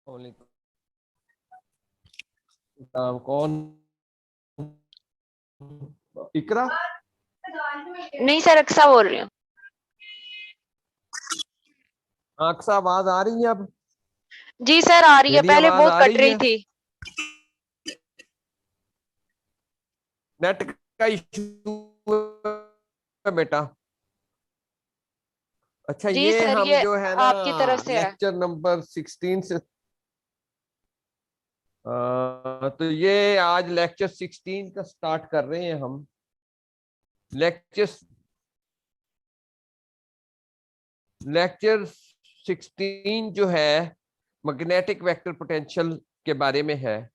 कौन? इकरा? नहीं सर, अक्सा बोल रही हूँ। अक्सा, आवाज आ रही है अब? जी सर आ रही है, मेरी पहले आवाज बहुत आ कट रही रही है? थी। नेट का इशू है बेटा। अच्छा, जी ये सर, हम ये जो है ना आपकी तरफ से है। लेक्चर नंबर 16 से तो ये आज लेक्चर 16 का स्टार्ट कर रहे हैं हम। लेक्चर लेक्चर 16 जो है मैग्नेटिक वेक्टर पोटेंशियल के बारे में है।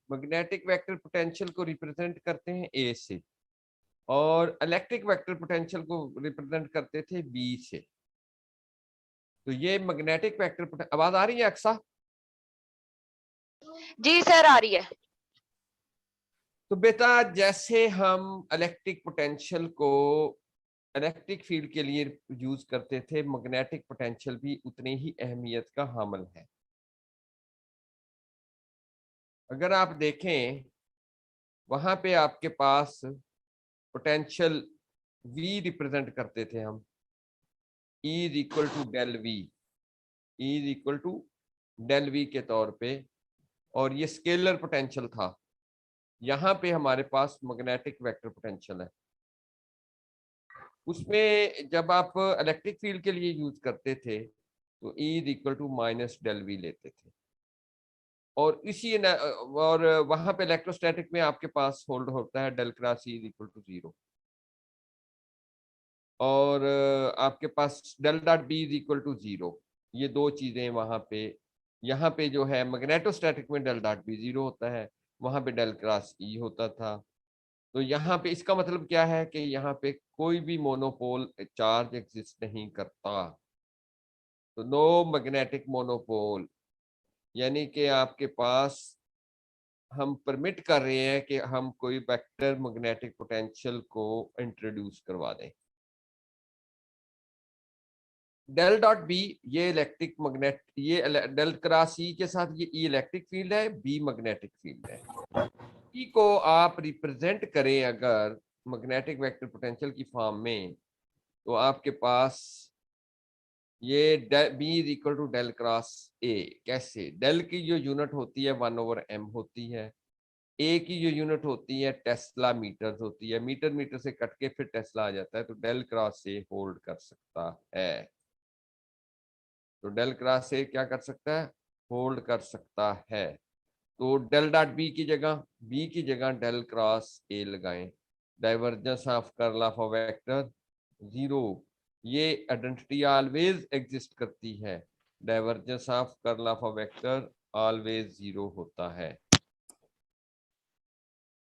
मैग्नेटिक वेक्टर पोटेंशियल को रिप्रेजेंट करते हैं ए से, और इलेक्ट्रिक वेक्टर पोटेंशियल को रिप्रेजेंट करते थे बी से। तो ये मैग्नेटिक वेक्टर आवाज आ रही है अक्सा? जी सर आ रही है। तो बेटा, जैसे हम इलेक्ट्रिक पोटेंशियल को इलेक्ट्रिक फील्ड के लिए यूज करते थे, मैग्नेटिक पोटेंशियल भी उतनी ही अहमियत का हामिल है। अगर आप देखें, वहां पे आपके पास पोटेंशियल V रिप्रेजेंट करते थे हम, E is equal to del V, E is equal to del V के तौर पे, और ये स्केलर पोटेंशियल था। यहाँ पे हमारे पास मैग्नेटिक वेक्टर पोटेंशियल है। उसमें जब आप इलेक्ट्रिक फील्ड के लिए यूज करते थे तो E is equal to minus del V लेते थे, और और वहां पे इलेक्ट्रोस्टैटिक में आपके पास होल्ड होता है del cross E is equal to 0, और आपके पास del dot B is equal to 0। ये दो चीजें वहां पे, यहाँ पे जो है मैग्नेटोस्टैटिक में डेल डॉट बी 0 होता है, वहां पे डेल क्रॉस ई होता था। तो यहाँ पे इसका मतलब क्या है कि यहाँ पे कोई भी मोनोपोल चार्ज एग्जिस्ट नहीं करता। तो नो मैग्नेटिक मोनोपोल, यानी कि आपके पास हम परमिट कर रहे हैं कि हम कोई वेक्टर मैग्नेटिक पोटेंशियल को इंट्रोड्यूस करवा दें। डेल डॉट बी, ये इलेक्ट्रिक मैग्नेट, ये डेल क्रॉस ई के साथ ये ई इलेक्ट्रिक फील्ड है, बी मैग्नेटिक फील्ड है। ई को आप रिप्रेजेंट करें अगर मैग्नेटिक वेक्टर पोटेंशियल की फॉर्म में, तो आपके पास ये B is equal to del cross A. कैसे? डेल की जो यूनिट होती है 1/m होती है, ए की जो यूनिट होती है टेस्ला मीटर होती है, मीटर मीटर से कट के फिर टेस्ला आ जाता है, तो डेल क्रॉस ए होल्ड कर सकता है। तो डेल क्रॉस ए क्या कर सकता है? होल्ड कर सकता है। तो डेल डॉट बी की जगह डेल क्रॉस ए लगाएं। Divergence of curl of a vector 0, ये आइडेंटिटी ऑलवेज एग्जिस्ट करती है। Divergence of curl of a vector always 0 होता है।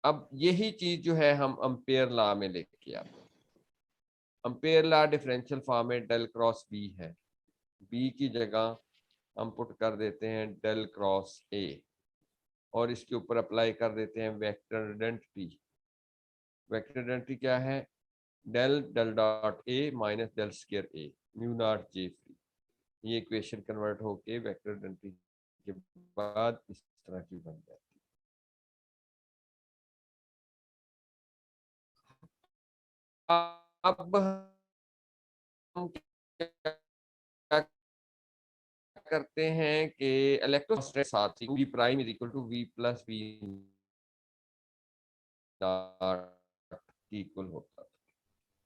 अब यही चीज जो है हम अम्पेयर लॉ में लेके आते हैं। अम्पेयर लॉ डिफरेंशियल फॉर्म में डेल क्रॉस बी है, बी की जगह हम पुट कर देते हैं डेल क्रॉस ए, और इसके ऊपर अप्लाई कर देते हैं वेक्टर आइडेंटिटी। वेक्टर आइडेंटिटी क्या है? Del del dot A minus del square A mu naught J free. ये इक्वेशन कन्वर्ट होके वेक्टर आइडेंटिटी के बाद इस तरह की बन जाती है। अब हम क्या करते हैं कि इलेक्ट्रोस्टैटिक साथ ही v prime is equal to v plus v equal होता है।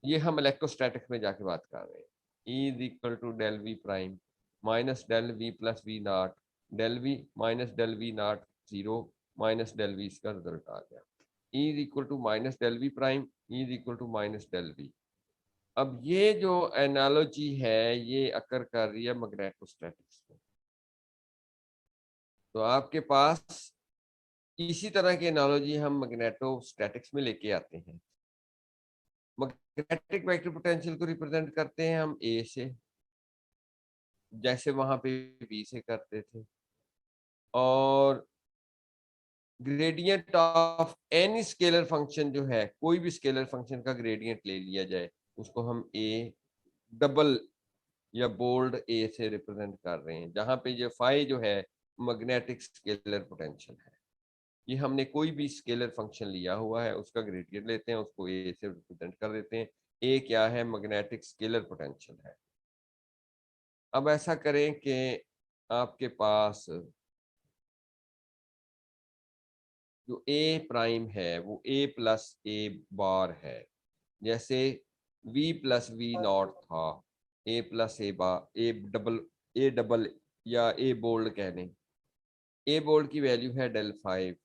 ये हम इलेक्ट्रोस्टैटिक्स में जाके बात कर रहे हैं। E is equal to del V prime minus del V plus V naught, del V minus del V naught 0 minus del V, इसका रिजल्ट आ गया। E is equal to minus del V prime, E is equal to minus del V. अब ये जो analogy है ये अकर कर रही है मैग्नेटोस्टैटिक्स में। तो आपके पास इसी तरह की एनालॉजी हम मैग्नेटोस्टैटिक्स में लेके आते हैं। मैग्नेटिक वेक्टर पोटेंशियल को रिप्रेजेंट करते हैं हम ए से, जैसे वहां पे बी से करते थे, और gradient of any scalar function जो है, कोई भी स्केलर फंक्शन का ग्रेडियंट ले लिया जाए, उसको हम ए डबल या बोल्ड ए से रिप्रेजेंट कर रहे हैं, जहां पे ये फाई जो है मैग्नेटिक स्केलर पोटेंशियल है। ये हमने कोई भी स्केलर फंक्शन लिया हुआ है, उसका ग्रेडियंट लेते हैं, उसको ए से रिप्रेजेंट कर देते हैं। ए क्या है? मैग्नेटिक स्केलर पोटेंशियल है। अब ऐसा करें कि आपके पास जो ए प्राइम है वो ए प्लस ए बार है। जैसे v प्लस वी नॉट था, ए plus A bar, A double या ए बोल्ड कह लें। ए बोल्ड की वैल्यू है del 5।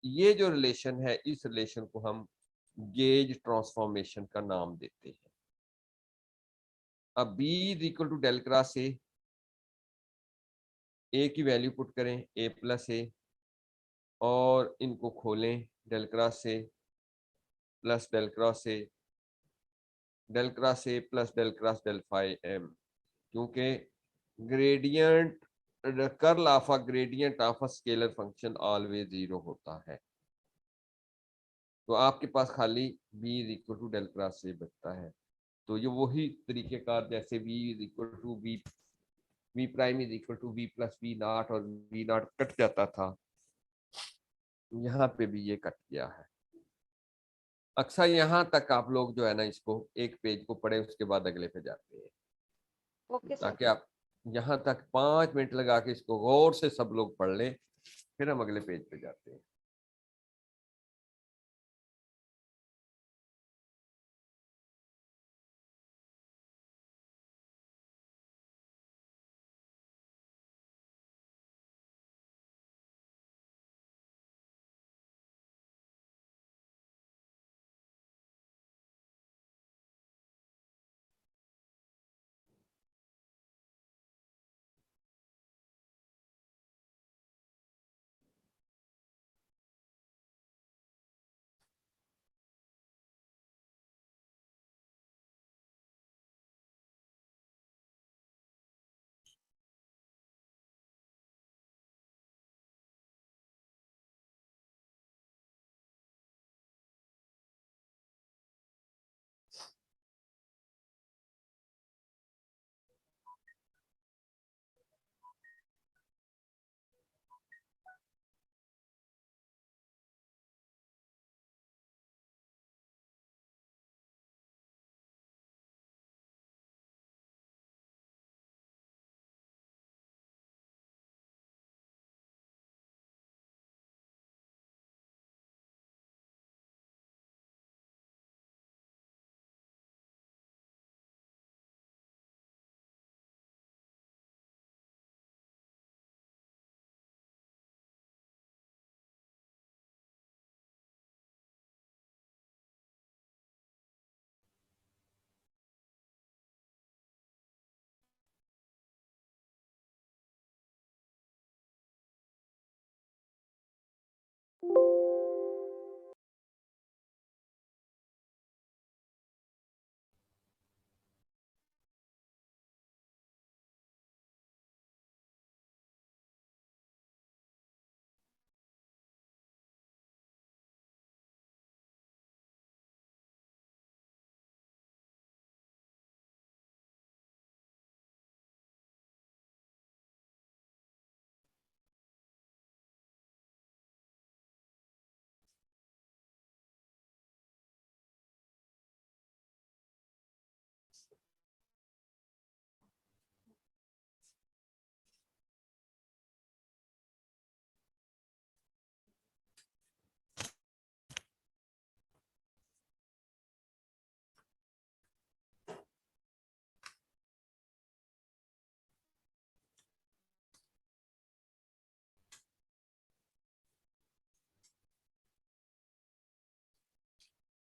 ये जो रिलेशन है, इस रिलेशन को हम गेज ट्रांसफॉर्मेशन का नाम देते हैं। अब b is equal to del cross A की वैल्यू पुट करें ए प्लस ए, और इनको खोलें, del cross A plus del cross A, del cross A plus del cross del 5m, क्योंकि gradient curl of a gradient of a scalar function always zero होता है। तो आपके पास खाली b is equal to del cross A बचता है। तो ये वही तरीकेकार जैसे v is equal to V prime is equal to V plus V naught, और वी नॉट कट जाता था, यहाँ पे भी ये कट गया है। अक्सर यहाँ तक आप लोग जो है ना, इसको एक पेज को पढ़े, उसके बाद अगले पे जाते हैं, ओके सर। ताकि आप यहाँ तक 5 मिनट लगा के इसको गौर से सब लोग पढ़ लें, फिर हम अगले पेज पे जाते हैं।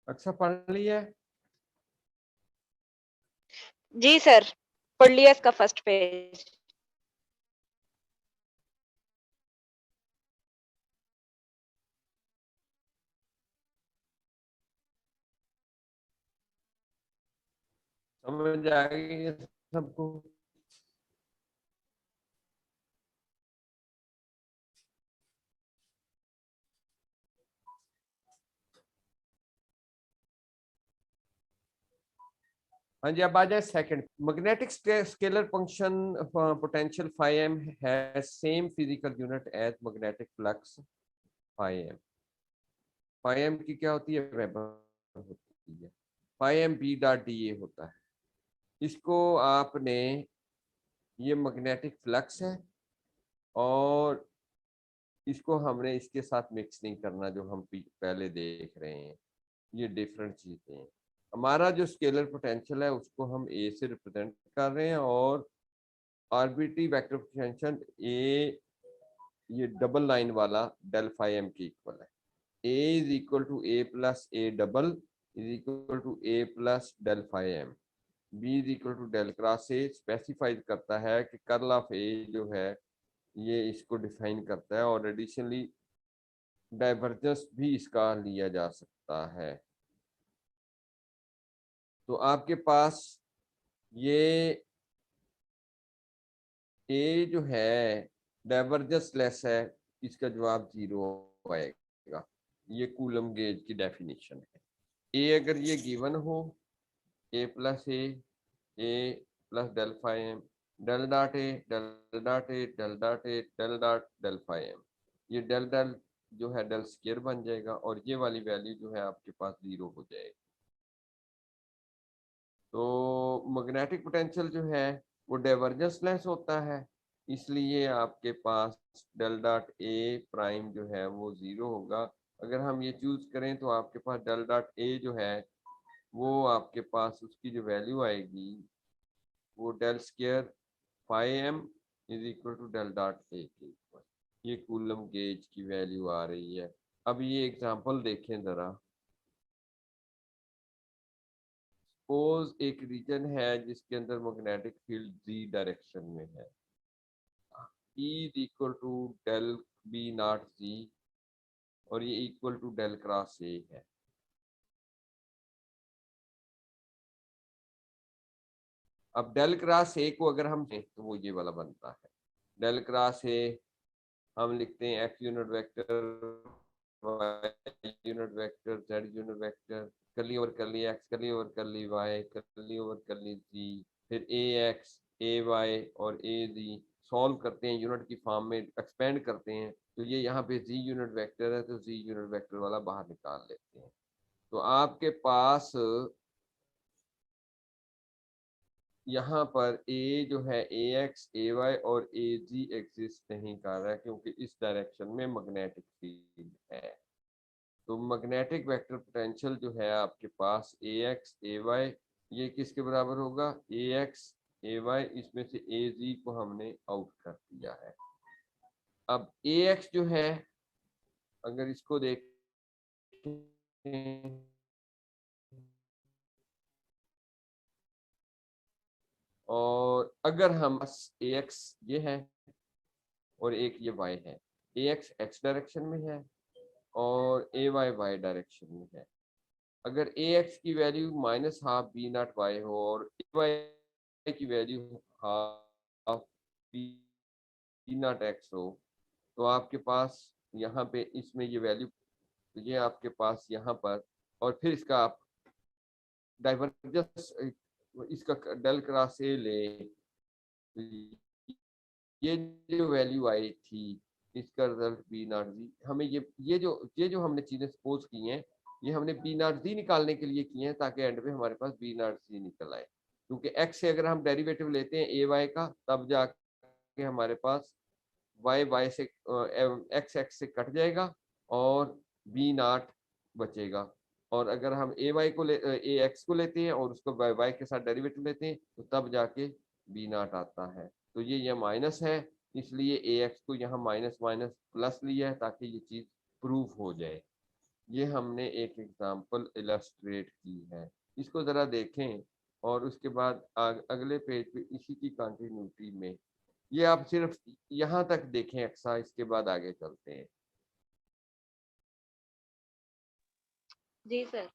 अच्छा, पढ़ लिया है? जी सर, पढ़ लिया इसका फर्स्ट पेज। समझ आएगी सबको? हाँ जी, अब आ जाए second. Magnetic scalar function potential phi m has same physical unit as magnetic flux phi m। phi m की क्या होती है? वेबर होती है। phi m b dot da होता है। इसको आपने, ये मैग्नेटिक फ्लक्स है और इसको हमने इसके साथ मिक्स नहीं करना जो हम पहले देख रहे हैं। ये डिफरेंट चीजें हैं। हमारा जो स्केलर पोटेंशियल है उसको हम ए से रिप्रेजेंट कर रहे हैं और आरबीटी वेक्टर पोटेंशियल ए, ये डबल लाइन वाला डेल फाई एम के इक्वल है। A is equal to A plus A double is equal to A plus del phi M. B is equal to del cross A specified करता है कि curl of ए जो है ये इसको डिफाइन करता है और एडिशनली डाइवर्जेंस भी इसका लिया जा सकता है। तो आपके पास ये ए जो है डाइवर्जेंस लेस है, इसका जवाब 0 आएगा। ये कूलम गेज की डेफिनेशन है। ए अगर ये गिवन हो, A plus A plus del phi M, del dot A, del dot A, del dot A, del dot del phi M, ये डेल डेल जो है डेल स्क्वायर बन जाएगा और ये वाली वैल्यू जो है आपके पास 0 हो जाएगी। तो मैग्नेटिक पोटेंशियल जो है वो डाइवर्जेंस लेस होता है, इसलिए आपके पास डेल डॉट ए प्राइम जो है वो 0 होगा। अगर हम ये चूज करें तो आपके पास डेल डॉट ए जो है वो आपके पास उसकी जो वैल्यू आएगी वो del square phi M is equal to del dot A के इक्वल। ये कूलम गेज की वैल्यू आ रही है। अब ये एग्जांपल देखें जरा। सपोज एक रीजन है जिसके अंदर मैग्नेटिक फील्ड जी डायरेक्शन में है, E is equal to del B naught G और ये equal to del cross A है। अब डेल क्रॉस ए को अगर हम देखें तो वो ये वाला बनता है। डेल क्रॉस ए हम लिखते हैं X unit vector, Y unit vector, Z unit vector, curly over curly X, curly over curly Y, curly over curly G, फिर ए एक्स, ए वाई और ए जी सॉल्व करते हैं यूनिट की फॉर्म में, एक्सपेंड करते हैं तो ये यहाँ पे जी यूनिट वेक्टर है तो जी यूनिट वेक्टर वाला बाहर निकाल लेते हैं। तो आपके पास यहाँ पर ए जो है ए एक्स, ए वाई और ए जी एग्जिस्ट नहीं कर रहा है क्योंकि इस डायरेक्शन में मैग्नेटिक फील्ड है। तो मैग्नेटिक वेक्टर पोटेंशियल जो है आपके पास ए एक्स, ए वाई, ये किसके बराबर होगा? ए एक्स, ए वाई, इसमें से ए जी को हमने आउट कर दिया है। अब ए एक्स जो है अगर इसको देखें और अगर हम ए एक्स ये है और एक ये वाई है, ए एक्स एक्स डायरेक्शन में है और ए वाई वाई डायरेक्शन में है। अगर ए एक्स की value minus half B naught Y हो और ए वाई की value half B naught X हो तो आपके पास यहाँ पे इसमें ये वैल्यू, तो ये आपके पास यहाँ पर, और फिर इसका आप डाइवर्जेंस इसका डेल क्रॉस ए ले, ये जो वैल्यू आई थी इसका रिजल्ट बी नॉट जी, हमें ये जो हमने चीजें सपोज की हैं ये हमने बी नॉट जी निकालने के लिए की हैं ताकि एंड में हमारे पास बी नॉट जी निकल आए। क्योंकि एक्स से अगर हम डेरिवेटिव लेते हैं ए वाई का तब जाके हमारे पास वाई वाई से एक्स एक्स से कट जाएगा और बी नॉट बचेगा। और अगर हम ए वाई को ए एक्स को लेते हैं और उसको वाई वाई के साथ डेरिवेटिव लेते हैं तो तब जाके बी नॉट आता है। तो ये माइनस है, इसलिए ए एक्स को यहाँ माइनस माइनस प्लस लिया है ताकि ये चीज प्रूफ हो जाए। ये हमने एक एग्जांपल इलस्ट्रेट की है, इसको जरा देखें और उसके बाद अगले पेज पे इसी की कंटिन्यूटी में ये आप सिर्फ यहाँ तक देखें अक्सा, इसके बाद आगे चलते हैं। जी सर।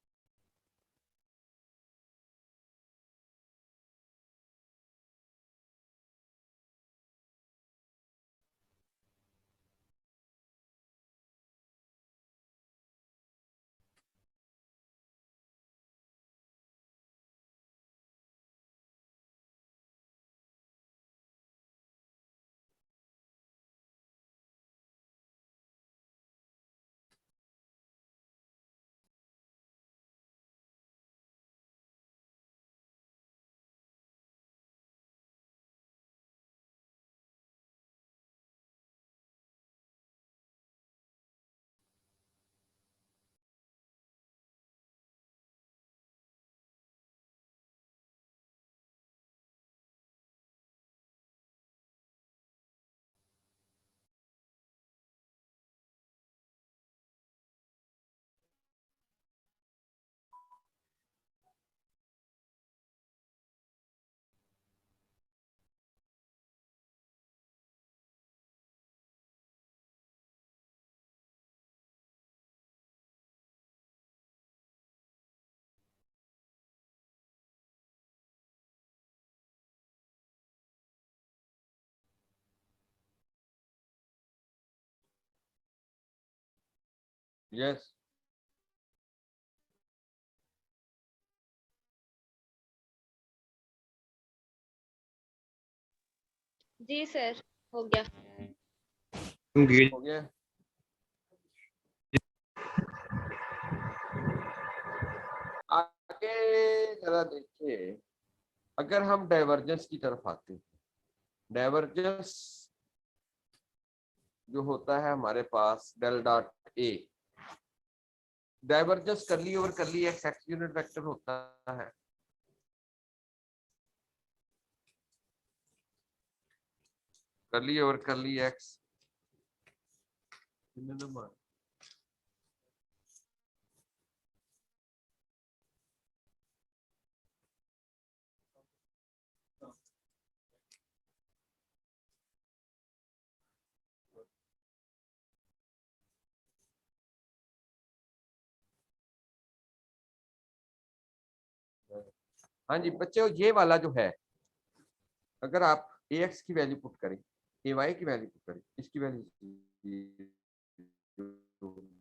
यस। जी सर, हो गया। हो गया। आगे जरा देखिए, अगर हम डाइवर्जेंस की तरफ आते हैं, डाइवर्जेंस जो होता है हमारे पास del dot A, divergence curly over curly X X unit vector होता है। करली ओवर करली एक्स, हाँ जी बच्चों, ये वाला जो है, अगर आप ए एक्स की वैल्यू पुट करें, ए वाई की वैल्यू पुट करें, इसकी वैल्यू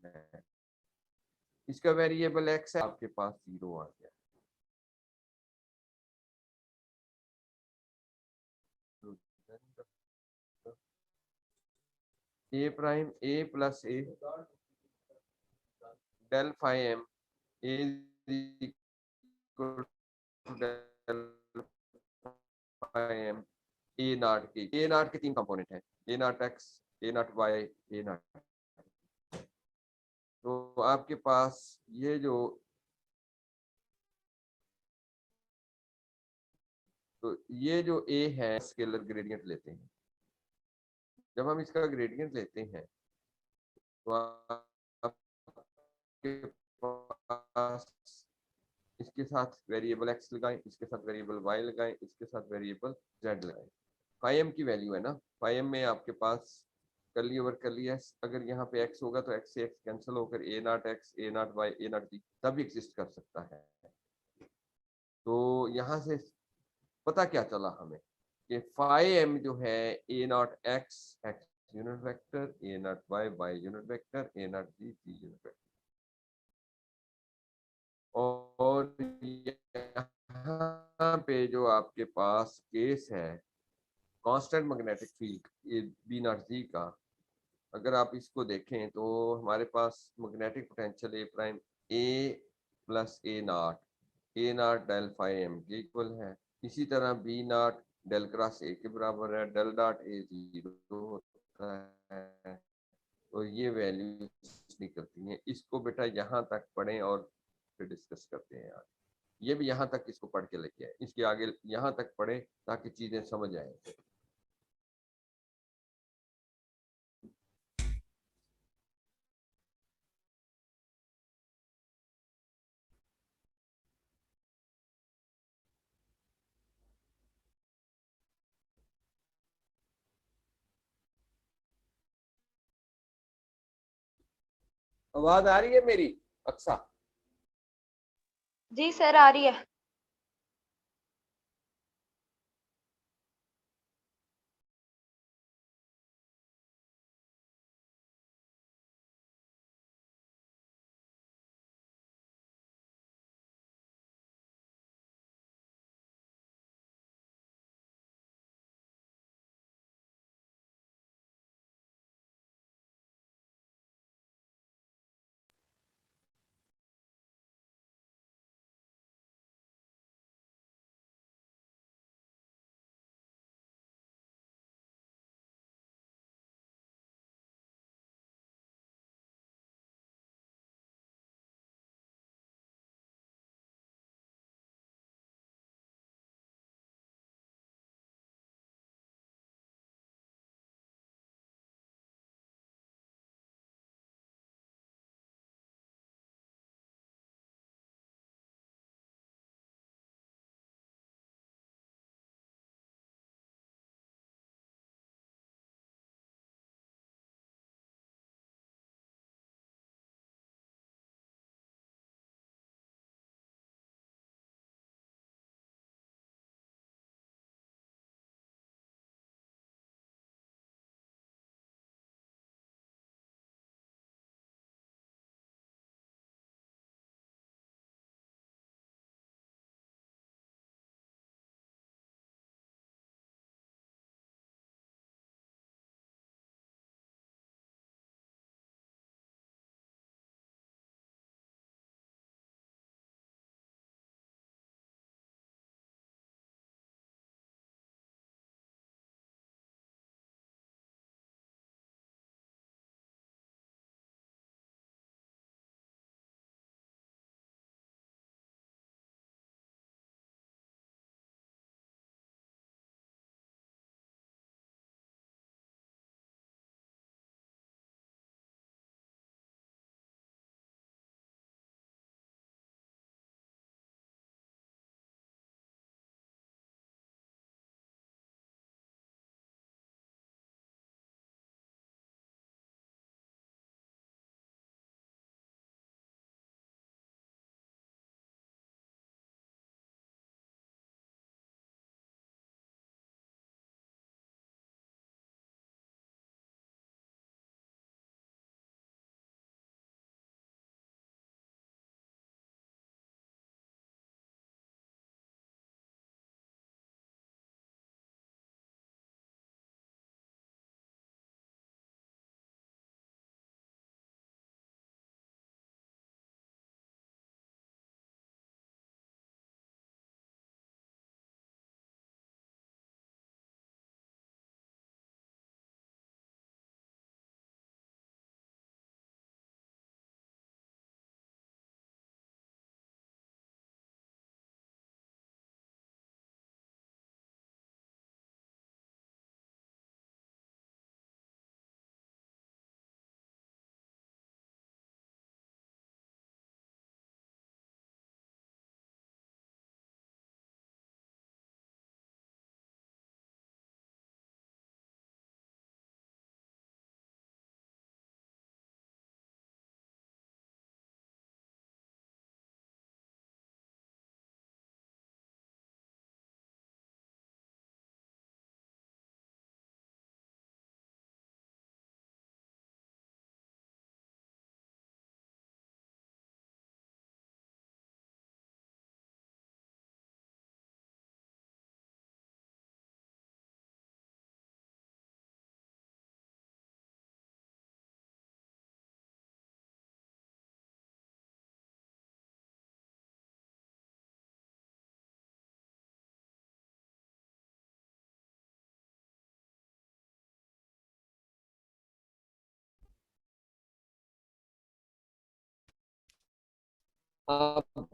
है, इसका वेरिएबल एक्स है, आपके पास 0 आ गया। A prime A plus A del phi M A A naught के 3 कंपोनेंट हैं, A naught X, A naught Y, A naught. तो आपके पास ये जो, तो ये जो ए है स्केलर ग्रेडियंट लेते हैं, जब हम इसका ग्रेडियंट लेते हैं तो आपके पास इसके साथ वेरिएबल एक्स लगाएं, इसके साथ वेरिएबल वाई लगाएं, इसके साथ वेरिएबल जेड लगाएं। फाई एम की वैल्यू है ना, फाई एम में आपके पास करली ओवर करली एक्स, अगर यहाँ पे एक्स होगा तो एक्स से एक्स कैंसिल होकर A naught X, A naught Y, A naught B तब एग्जिस्ट कर सकता है। तो यहाँ से पता क्या चला हमें कि फाई एम जो है A naught X X unit vector, A naught Y Y unit vector, A naught B B unit vector. और यहाँ पे जो आपके पास केस है कांस्टेंट मैग्नेटिक फील्ड ये बी नॉट जी का, अगर आप इसको देखें तो हमारे पास magnetic potential A prime A plus A naught del phi M के इक्वल है। इसी तरह B naught del cross A के बराबर है, डेल डॉट ए 0 होता है। तो ये वैल्यू निकलती हैं। इसको बेटा यहाँ तक पढ़ें और फिर डिस्कस करते हैं यार। ये भी यहाँ तक इसको पढ़ के लेके आए, इसके आगे यहाँ तक पढ़े ताकि चीजें समझ आए। आवाज आ रही है मेरी अक्सा? जी सर, आ रही है। अब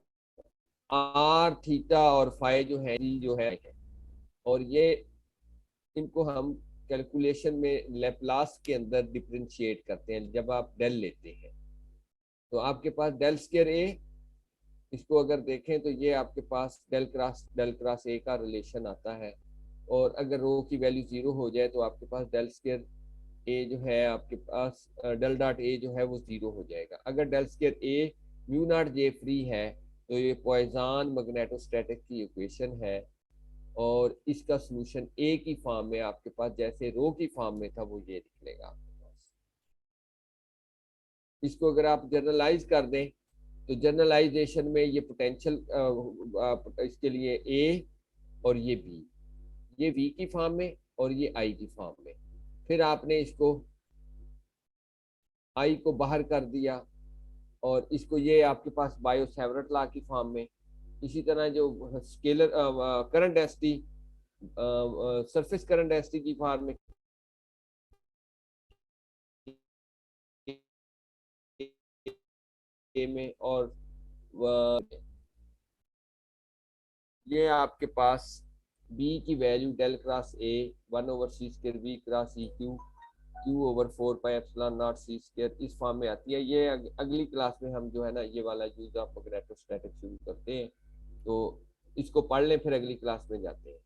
आर थीटा और फाई जो है जो है, और ये इनको हम कैलकुलेशन में लेप्लास के अंदर डिफरेंशिएट करते हैं जब आप डेल लेते हैं। तो आपके पास डेल स्क्वायर ए, इसको अगर देखें तो ये आपके पास डेल क्रॉस ए का रिलेशन आता है, और अगर रो की वैल्यू 0 हो जाए तो आपके पास डेल स्क्वायर ए जो है, आपके पास डेल डॉट ए जो है वो 0 हो जाएगा। अगर del square A mu naught J free है तो ये पॉइजन मैग्नेटोस्टैटिक की इक्वेशन है, और इसका सॉल्यूशन ए की फॉर्म में आपके पास जैसे रो की फॉर्म में था वो ये निकलेगा आपके पास। इसको अगर आप जनरलाइज कर दें तो जनरलाइजेशन में ये पोटेंशियल इसके लिए ए और ये बी, ये वी की फॉर्म में और ये आई की फॉर्म में, फिर आपने इसको आई को बाहर कर दिया और इसको ये आपके पास बायो सेवरेट लॉ की फॉर्म में। इसी तरह जो scalar current density, surface current density की फॉर्म में, और ये आपके पास बी की value del cross A 1/c² B cross E Q Q/4πε0 c² इस फॉर्म में आती है। ये अगली क्लास में हम जो है ना ये वाला यूज ऑफ मैग्नेटोस्टैटिक्स शुरू करते हैं, तो इसको पढ़ लें फिर अगली क्लास में जाते हैं।